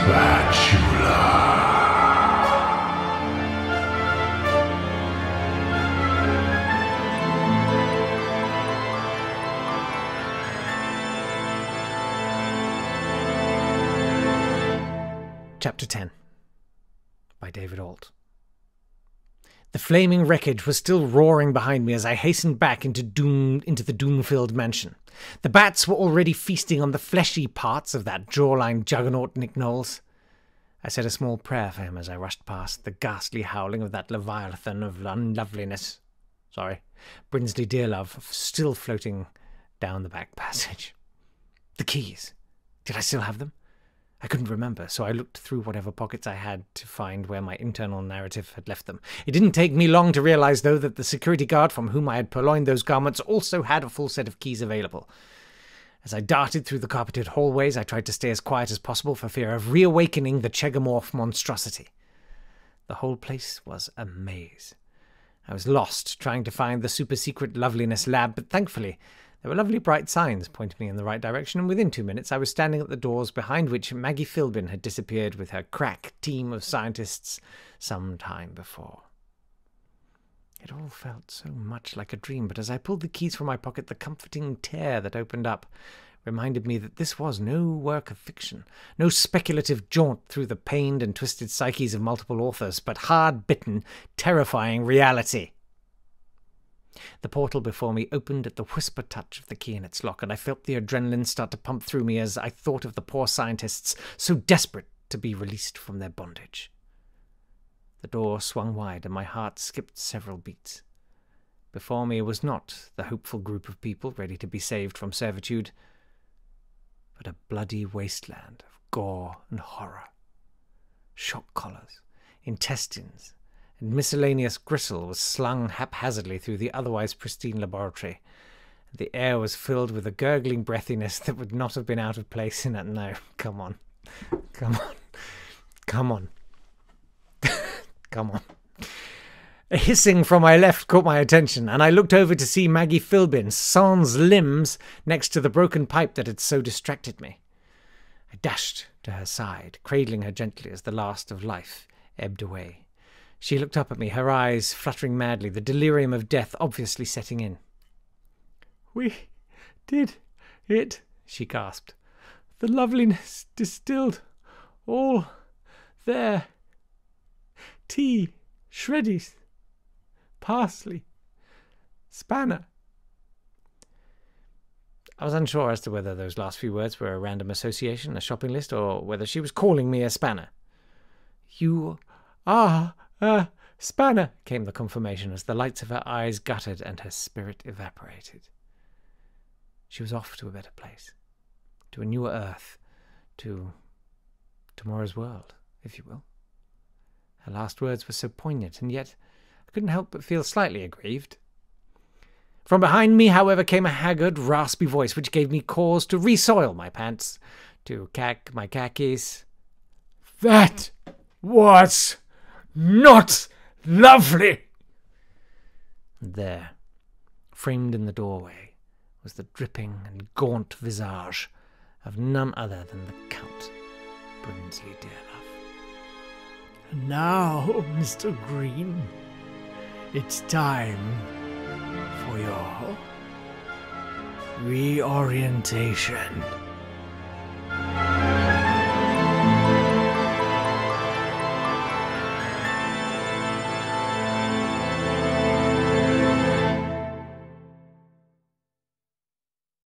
Spatula. Chapter 10 by David Alt. The flaming wreckage was still roaring behind me as I hastened back into the doom-filled mansion. The bats were already feasting on the fleshy parts of that jawline juggernaut Nick Knowles. I said a small prayer for him as I rushed past the ghastly howling of that leviathan of unloveliness. Brinsley Dearlove, still floating down the back passage. The keys. Did I still have them? I couldn't remember, so I looked through whatever pockets I had to find where my internal narrative had left them. It didn't take me long to realize, though, that the security guard from whom I had purloined those garments also had a full set of keys available. As I darted through the carpeted hallways, I tried to stay as quiet as possible for fear of reawakening the Chegomorph monstrosity. The whole place was a maze. I was lost, trying to find the super-secret loveliness lab, but thankfully there were lovely bright signs pointing me in the right direction, and within 2 minutes I was standing at the doors behind which Maggie Philbin had disappeared with her crack team of scientists some time before. It all felt so much like a dream, but as I pulled the keys from my pocket, the comforting tear that opened up reminded me that this was no work of fiction, no speculative jaunt through the pained and twisted psyches of multiple authors, but hard-bitten, terrifying reality. The portal before me opened at the whisper touch of the key in its lock, and I felt the adrenaline start to pump through me as I thought of the poor scientists so desperate to be released from their bondage. The door swung wide, and my heart skipped several beats. Before me was not the hopeful group of people ready to be saved from servitude, but a bloody wasteland of gore and horror. Shock collars, intestines, and miscellaneous gristle was slung haphazardly through the otherwise pristine laboratory. The air was filled with a gurgling breathiness that would not have been out of place in it. No, come on. Come on. Come on. Come on. A hissing from my left caught my attention, and I looked over to see Maggie Philbin, sans limbs, next to the broken pipe that had so distracted me. I dashed to her side, cradling her gently as the last of life ebbed away. She looked up at me, her eyes fluttering madly, the delirium of death obviously setting in. "We did it," she gasped. "The loveliness distilled. All there. Tea, shreddies, parsley, spanner." I was unsure as to whether those last few words were a random association, a shopping list, or whether she was calling me a spanner. "You are a spanner," came the confirmation as the lights of her eyes guttered and her spirit evaporated. She was off to a better place, to a newer earth, to tomorrow's world, if you will. Her last words were so poignant, and yet I couldn't help but feel slightly aggrieved. From behind me, however, came a haggard, raspy voice which gave me cause to resoil my pants, to cack my khakis. "That was not lovely!" There, framed in the doorway, was the dripping and gaunt visage of none other than the Count Brinsley Dearlove. "And now, Mr. Green, it's time for your reorientation."